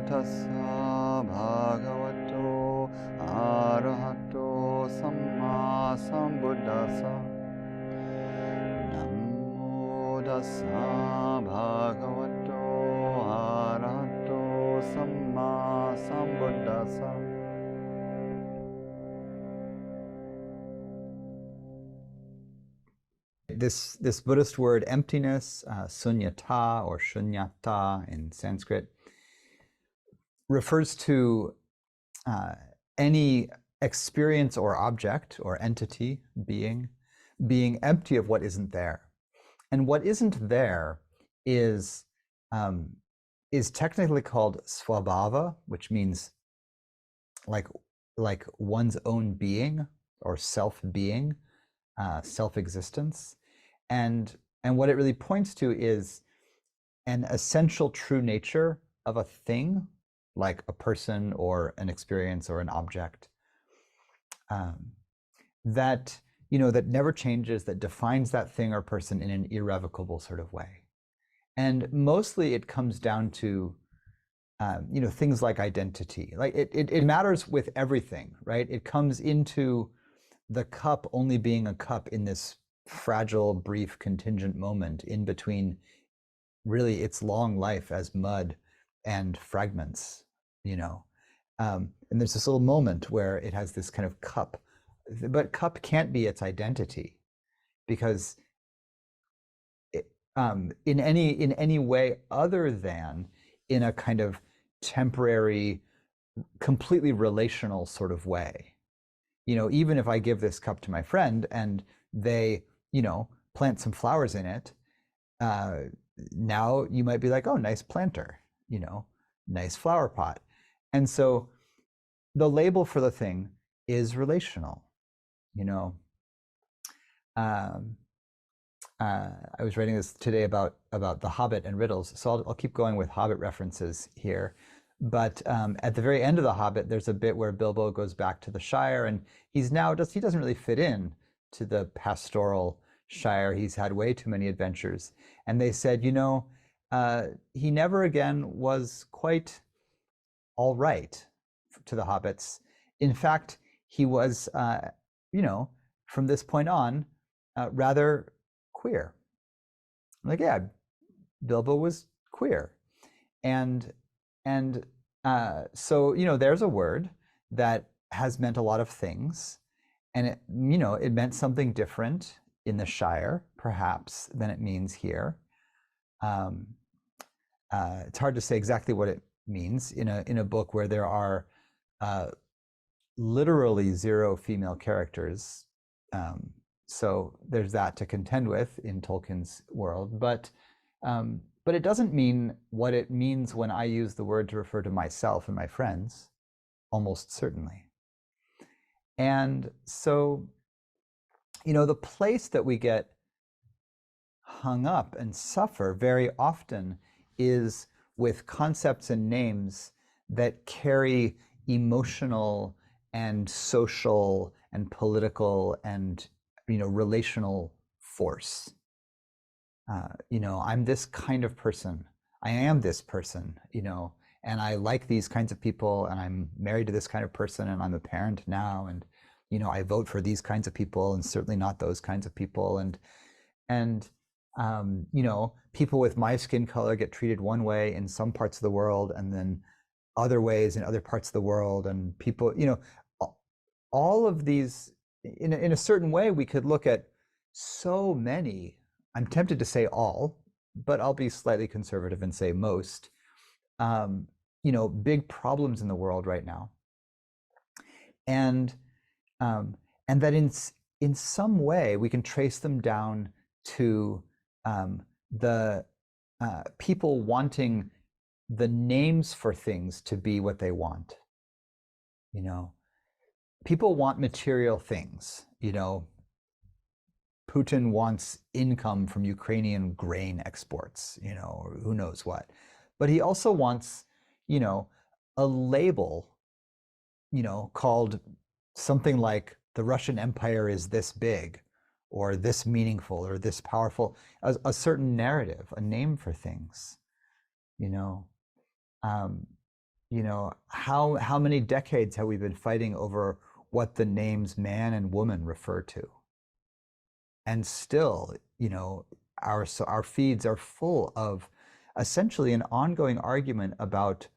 tassa bhagavato arahato samma sambuddhassa. Namo tassa bhagavato arahato samma sambuddhassa. This Buddhist word emptiness, suññatā or suññatā in Sanskrit, refers to any experience or object or entity, being empty of what isn't there. And what isn't there is technically called svabhava, which means like one's own being or self-being, self-existence. And what it really points to is an essential true nature of a thing, like a person or an experience or an object, that never changes, that defines that thing or person in an irrevocable sort of way. And mostly it comes down to things like identity. Like it matters with everything, right? It comes into the cup only being a cup in this fragile, brief, contingent moment in between really its long life as mud and fragments, and there's this little moment where it has this kind of cup, but cup can't be its identity, because in any way other than in a kind of temporary, completely relational sort of way. Even if I give this cup to my friend and they plant some flowers in it, now you might be like, oh, nice planter, nice flower pot. And so the label for the thing is relational. I was writing this today about the Hobbit and Riddles, so I'll keep going with Hobbit references here. But at the very end of the Hobbit, there's a bit where Bilbo goes back to the Shire, and he doesn't really fit in to the pastoral Shire. He's had way too many adventures. And they said, he never again was quite all right to the hobbits. In fact, he was, from this point on, rather queer. Like, yeah, Bilbo was queer. And so, there's a word that has meant a lot of things. And it meant something different in the Shire, perhaps, than it means here. It's hard to say exactly what it means in a book where there are literally 0 female characters. So there's that to contend with in Tolkien's world. But it doesn't mean what it means when I use the word to refer to myself and my friends, almost certainly. And so, the place that we get hung up and suffer very often is with concepts and names that carry emotional and social and political and, relational force. I'm this kind of person. I am this person, and I like these kinds of people, and I'm married to this kind of person, and I'm a parent now, and I vote for these kinds of people, and certainly not those kinds of people, and people with my skin color get treated one way in some parts of the world, and then other ways in other parts of the world, and people, all of these, in a certain way, we could look at so many. I'm tempted to say all, but I'll be slightly conservative and say most, big problems in the world right now. And that in some way we can trace them down to the people wanting the names for things to be what they want. People want material things, Putin wants income from Ukrainian grain exports, or who knows what. But he also wants, a label, called something like the Russian Empire is this big, or this meaningful, or this powerful, a certain narrative, a name for things, how many decades have we been fighting over what the names man and woman refer to? And still, our feeds are full of essentially an ongoing argument about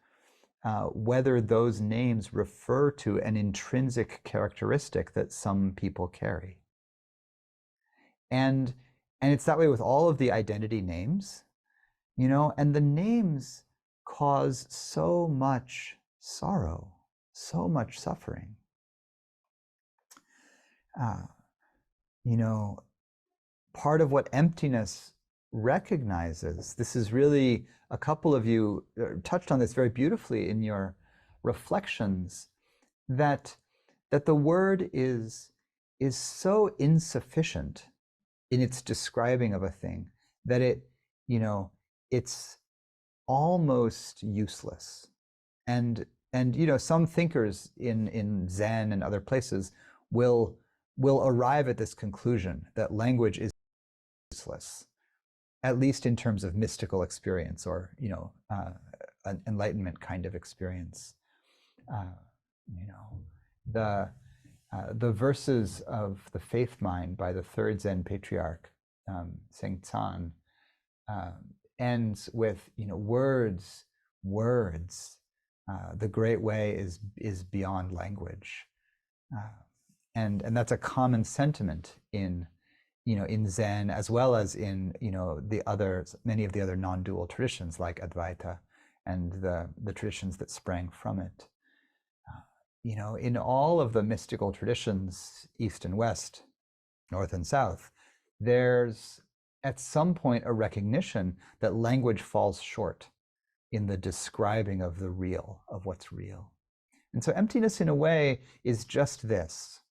whether those names refer to an intrinsic characteristic that some people carry. And it's that way with all of the identity names, and the names cause so much sorrow, so much suffering. Part of what emptiness recognizes, this is really, a couple of you touched on this very beautifully in your reflections, that the word is so insufficient in its describing of a thing that it's almost useless. And some thinkers in Zen and other places will arrive at this conclusion that language is useless, at least in terms of mystical experience or an enlightenment kind of experience. The verses of the Faith Mind by the third Zen patriarch, Sengcan, ends with words. The great way is beyond language, and that's a common sentiment in Zen, as well as in many of the other non-dual traditions like Advaita and the traditions that sprang from it. In all of the mystical traditions, East and West, North and South, there's at some point a recognition that language falls short in the describing of the real, of what's real. And so emptiness, in a way, is just this.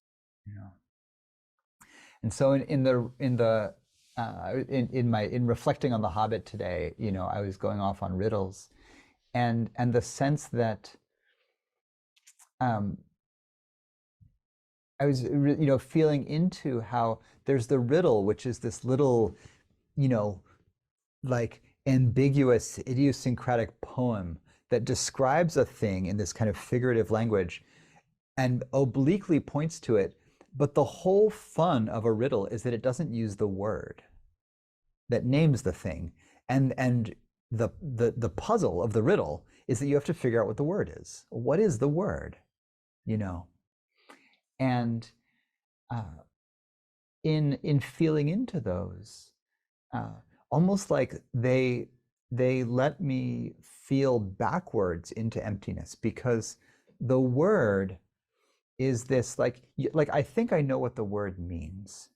And so in reflecting on the Hobbit today, I was going off on riddles, and the sense that I was feeling into how there's the riddle, which is this little like ambiguous, idiosyncratic poem that describes a thing in this kind of figurative language and obliquely points to it. But the whole fun of a riddle is that it doesn't use the word that names the thing. And the puzzle of the riddle is that you have to figure out what the word is. What is the word? And in feeling into those, almost like they let me feel backwards into emptiness, because the word is this like I think I know what the word means,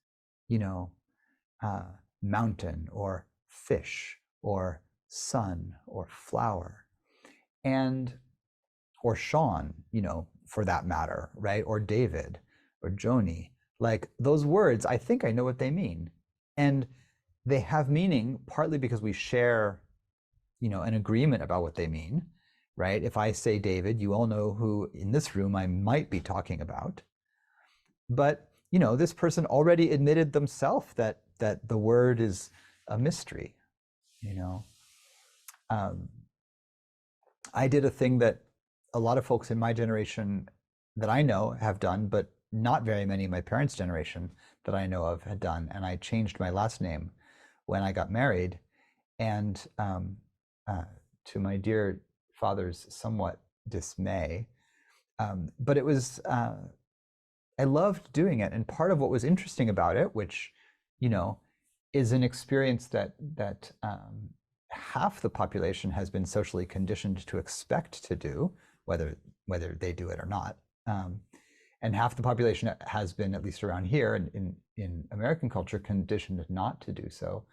mountain or fish or sun or flower, or Sean, for that matter, right? Or David or Joni. Like those words, I think I know what they mean. And they have meaning partly because we share, an agreement about what they mean, right? If I say David, you all know who in this room I might be talking about. But, this person already admitted themselves that the word is a mystery, I did a thing that a lot of folks in my generation that I know have done, but not very many in my parents' generation that I know of had done. And I changed my last name when I got married, and to my dear father's somewhat dismay. But it was, I loved doing it. And part of what was interesting about it, which, is an experience that half the population has been socially conditioned to expect to do, whether they do it or not. And half the population has been, at least around here in American culture, conditioned not to do so.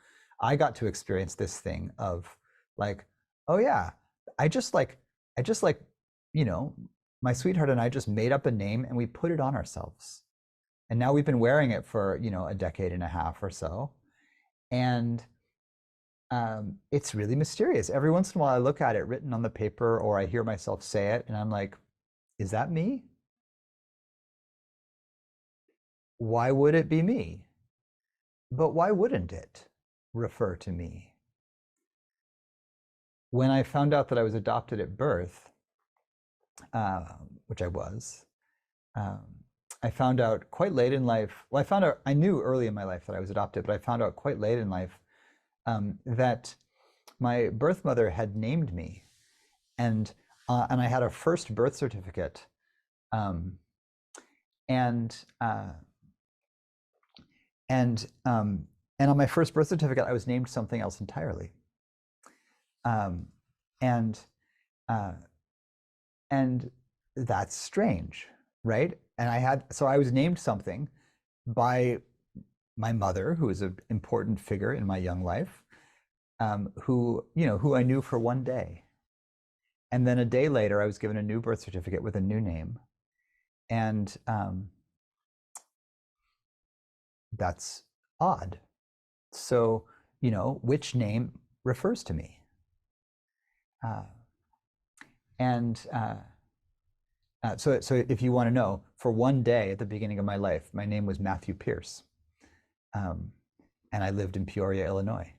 I got to experience this thing of like, oh yeah, I just like, my sweetheart and I just made up a name and we put it on ourselves. And now we've been wearing it for, a decade and a half or so. And it's really mysterious. Every once in a while I look at it written on the paper, or I hear myself say it, and I'm like, is that me? Why would it be me? But why wouldn't it refer to me? When I found out that I was adopted at birth, which I was, I found out quite late in life. Well, I knew early in my life that I was adopted, but I found out quite late in life that my birth mother had named me, and I had a first birth certificate, and on my first birth certificate, I was named something else entirely, and that's strange, right? And I was named something by my mother, who is an important figure in my young life, who I knew for one day. And then a day later, I was given a new birth certificate with a new name. And that's odd. So, which name refers to me? So if you want to know, for one day at the beginning of my life, my name was Matthew Pierce, and I lived in Peoria, Illinois.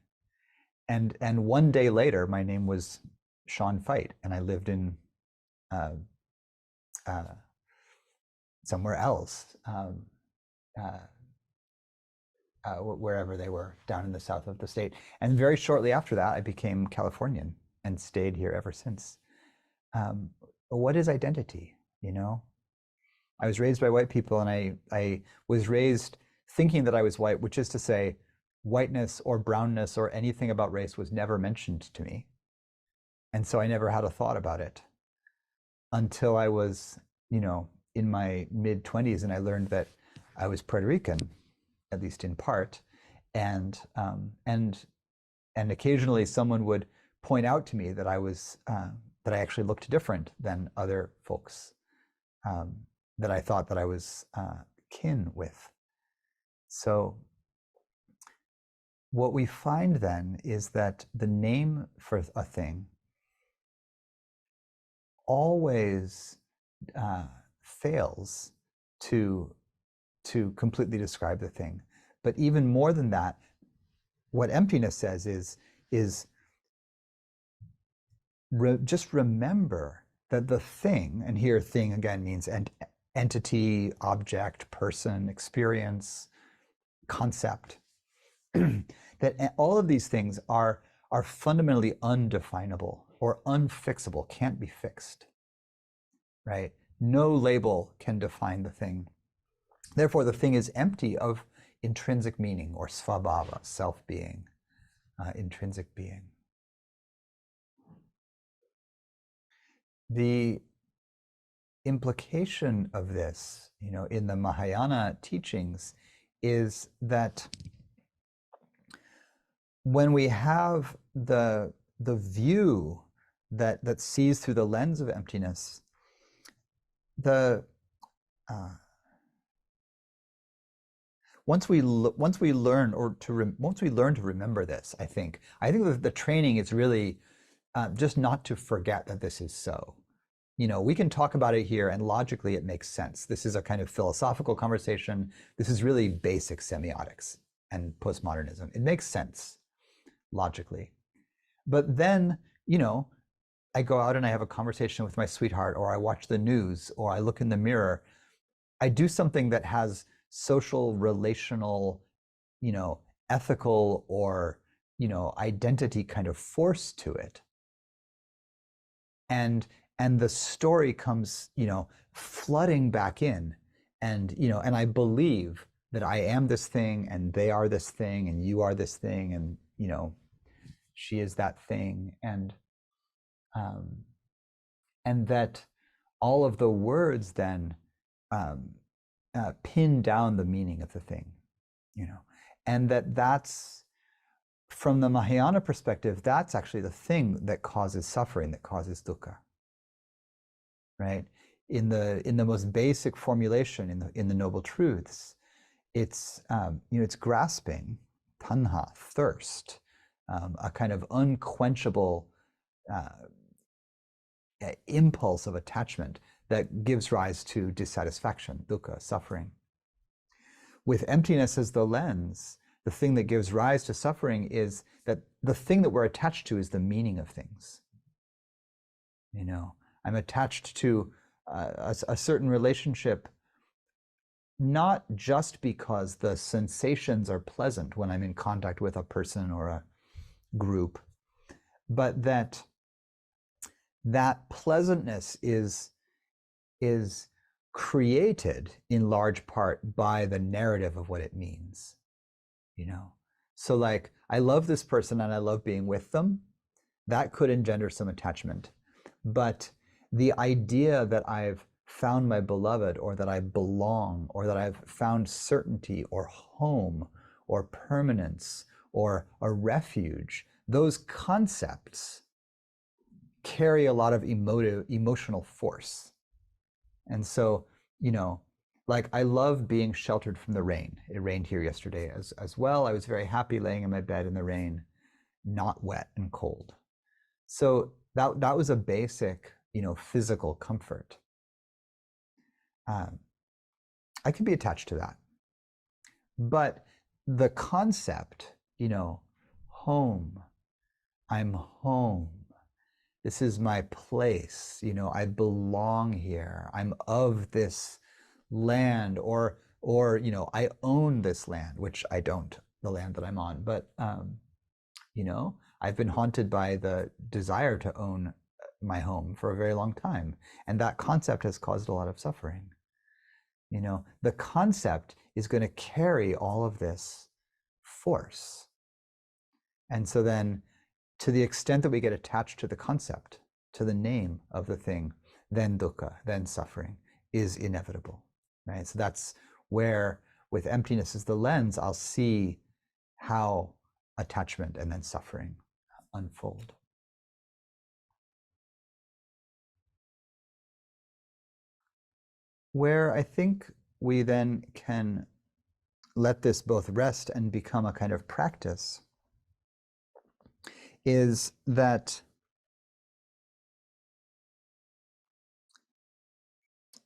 And one day later, my name was Sean Feit, and I lived in somewhere else, wherever they were, down in the south of the state. And very shortly after that, I became Californian and stayed here ever since. What is identity? I was raised by white people, and I was raised thinking that I was white, which is to say, whiteness or brownness or anything about race was never mentioned to me. And so I never had a thought about it until I was, in my mid-20s, and I learned that I was Puerto Rican, at least in part, and occasionally someone would point out to me that that I actually looked different than other folks that I thought that I was kin with. So what we find then is that the name for a thing always fails to completely describe the thing. But even more than that, what emptiness says is just remember that the thing, and here thing again means entity, object, person, experience, concept, that all of these things are fundamentally undefinable or unfixable, can't be fixed, right? No label can define the thing. Therefore, the thing is empty of intrinsic meaning, or svabhava, self-being, intrinsic being. The implication of this, in the Mahayana teachings, is that when we have the view that sees through the lens of emptiness, once we learn to remember this, I think that the training is really just not to forget that this is so. We can talk about it here, and logically it makes sense. This is a kind of philosophical conversation. This is really basic semiotics and postmodernism. It makes sense logically. But then, I go out and I have a conversation with my sweetheart, or I watch the news, or I look in the mirror. I do something that has social, relational, ethical, or, identity kind of force to it. And the story comes, flooding back in, and I believe that I am this thing, and they are this thing, and you are this thing, and she is that thing, and that all of the words then pin down the meaning of the thing, and that's, from the Mahayana perspective, that's actually the thing that causes suffering, that causes dukkha. Right? In the most basic formulation, in the Noble Truths, it's it's grasping, tanha, thirst, a kind of unquenchable impulse of attachment that gives rise to dissatisfaction, dukkha, suffering. With emptiness as the lens, the thing that gives rise to suffering is that the thing that we're attached to is the meaning of things. I'm attached to a certain relationship, not just because the sensations are pleasant when I'm in contact with a person or a group, but that pleasantness is created in large part by the narrative of what it means, you know? So like, I love this person and I love being with them. That could engender some attachment. But the idea that I've found my beloved, or that I belong, or that I've found certainty or home or permanence or a refuge, those concepts carry a lot of emotional force. And so, you know, like, I love being sheltered from the rain. It rained here yesterday as well. I was very happy laying in my bed in the rain, not wet and cold. So that was a basic, you know, physical comfort. I can be attached to that. But the concept, you know, home, I'm home, this is my place, you know, I belong here, I'm of this land, or you know, I own this land, which I don't, the land that I'm on, but you know, I've been haunted by the desire to own my home for a very long time, and that concept has caused a lot of suffering. You know, the concept is going to carry all of this force. And so then, to the extent that we get attached to the concept, to the name of the thing, then dukkha, then suffering is inevitable, right? So that's where, with emptiness as the lens, I'll see how attachment and then suffering unfold. Where I think we then can let this both rest and become a kind of practice is that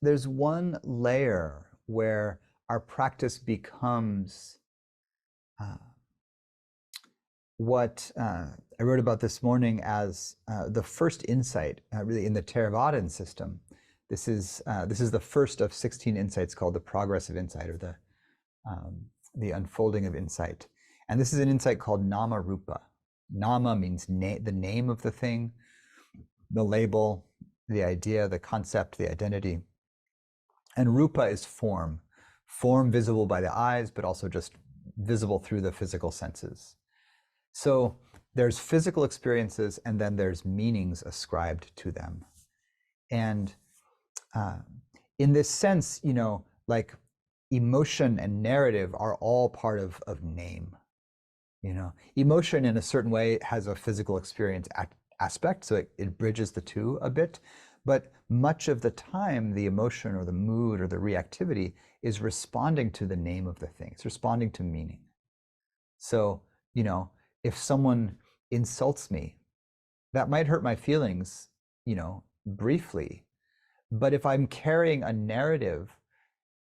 there's one layer where our practice becomes what I wrote about this morning as the first insight, really, in the Theravadan system. This is the first of 16 insights called the progress of insight, or the unfolding of insight. And this is an insight called nama rupa. Nama means the name of the thing, the label, the idea, the concept, the identity. And rupa is form visible by the eyes, but also just visible through the physical senses. So there's physical experiences, and then there's meanings ascribed to them. And in this sense, you know, like, emotion and narrative are all part of name. You know, emotion in a certain way has a physical experience aspect, so it bridges the two a bit. But much of the time, the emotion or the mood or the reactivity is responding to the name of the thing. It's responding to meaning. So, you know, if someone insults me, that might hurt my feelings, you know, briefly. But if I'm carrying a narrative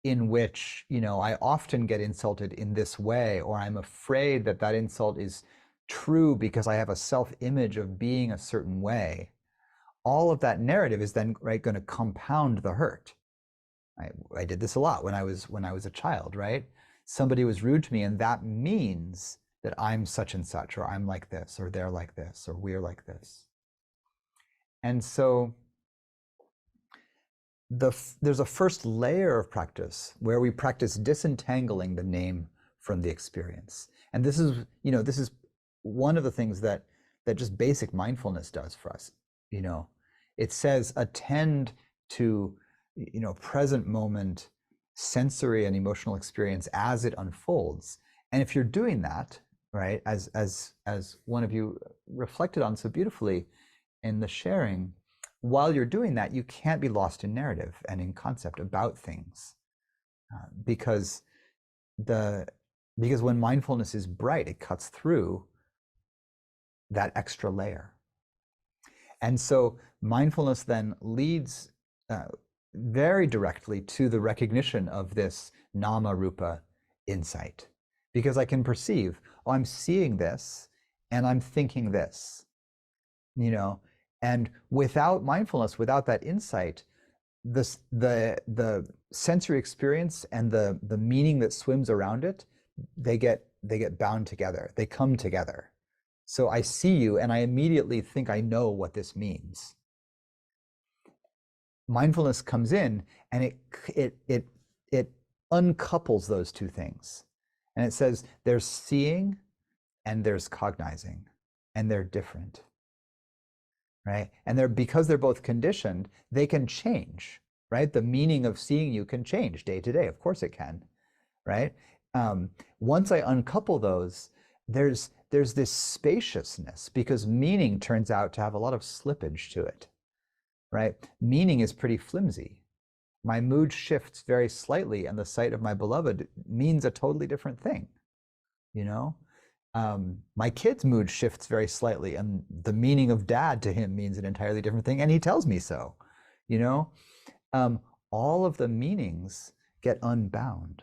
in which, you know, I often get insulted in this way, or I'm afraid that that insult is true because I have a self-image of being a certain way, all of that narrative is then, right, going to compound the hurt. I did this a lot when I was a child, right? Somebody was rude to me, and that means that I'm such and such, or I'm like this, or they're like this, or we're like this. And so there's a first layer of practice where we practice disentangling the name from the experience. And this is, you know, this is one of the things that just basic mindfulness does for us. You know, it says attend to, you know, present moment sensory and emotional experience as it unfolds. And if you're doing that, right, as one of you reflected on so beautifully in the sharing, while you're doing that, you can't be lost in narrative and in concept about things, because when mindfulness is bright, it cuts through that extra layer. And so mindfulness then leads very directly to the recognition of this nama rupa insight, because I can perceive, oh, I'm seeing this and I'm thinking this, you know. And without mindfulness, without that insight, the sensory experience and the meaning that swims around it, they get bound together. They come together. So I see you and I immediately think I know what this means. Mindfulness comes in and it uncouples those two things. And it says there's seeing and there's cognizing, and they're different. Right? And because they're both conditioned, they can change, right? The meaning of seeing you can change day to day. Of course it can, right? Once I uncouple those, there's this spaciousness, because meaning turns out to have a lot of slippage to it, right? Meaning is pretty flimsy. My mood shifts very slightly, and the sight of my beloved means a totally different thing, you know? My kid's mood shifts very slightly, and the meaning of dad to him means an entirely different thing, and he tells me so, you know? All of the meanings get unbound.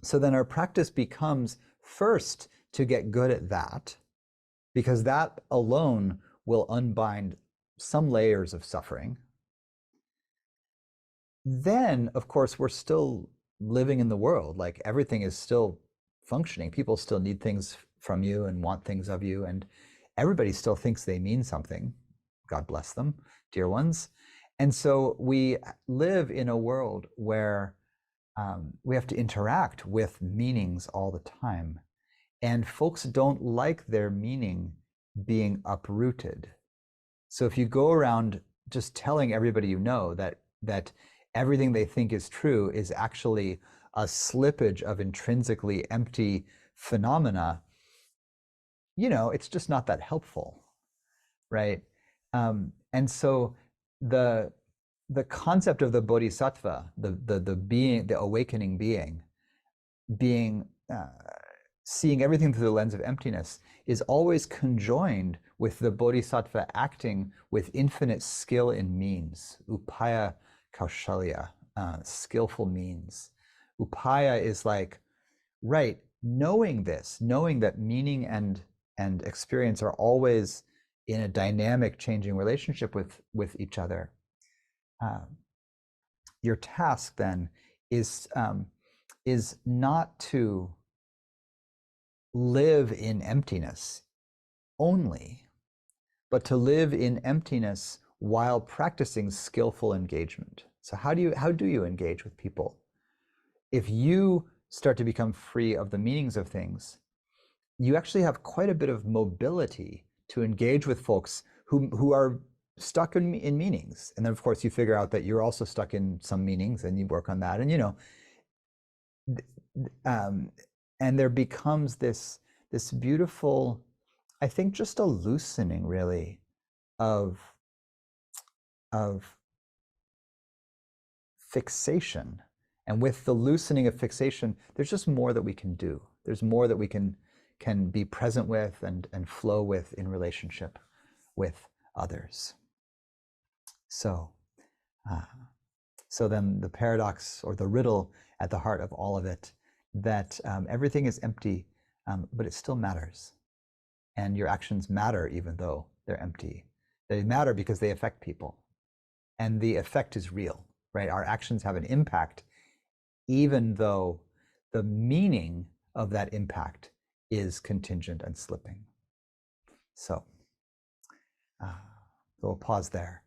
So then our practice becomes first to get good at that, because that alone will unbind some layers of suffering. Then, of course, we're still living in the world, like everything is still functioning. People still need things from you and want things of you, and everybody still thinks they mean something. God bless them, dear ones. And so we live in a world where we have to interact with meanings all the time, and folks don't like their meaning being uprooted. So if you go around just telling everybody you know that everything they think is true is actually a slippage of intrinsically empty phenomena, you know, it's just not that helpful, right? And so the concept of the bodhisattva, the being, the awakening being seeing everything through the lens of emptiness, is always conjoined with the bodhisattva acting with infinite skill in means, upaya kaushalya, skillful means. Upaya is like, right, knowing this, knowing that meaning and experience are always in a dynamic, changing relationship with each other. Your task then is not to live in emptiness only, but to live in emptiness while practicing skillful engagement. So how do you engage with people? If you start to become free of the meanings of things, you actually have quite a bit of mobility to engage with folks who are stuck in meanings. And then of course you figure out that you're also stuck in some meanings, and you work on that, and you know, and there becomes this beautiful, I think, just a loosening really of fixation. And with the loosening of fixation, there's just more that we can do. There's more that we can be present with and flow with in relationship with others. So then the paradox, or the riddle at the heart of all of it, that everything is empty, but it still matters. And your actions matter even though they're empty. They matter because they affect people. And the effect is real, right? Our actions have an impact, even though the meaning of that impact is contingent and slipping. So we'll pause there.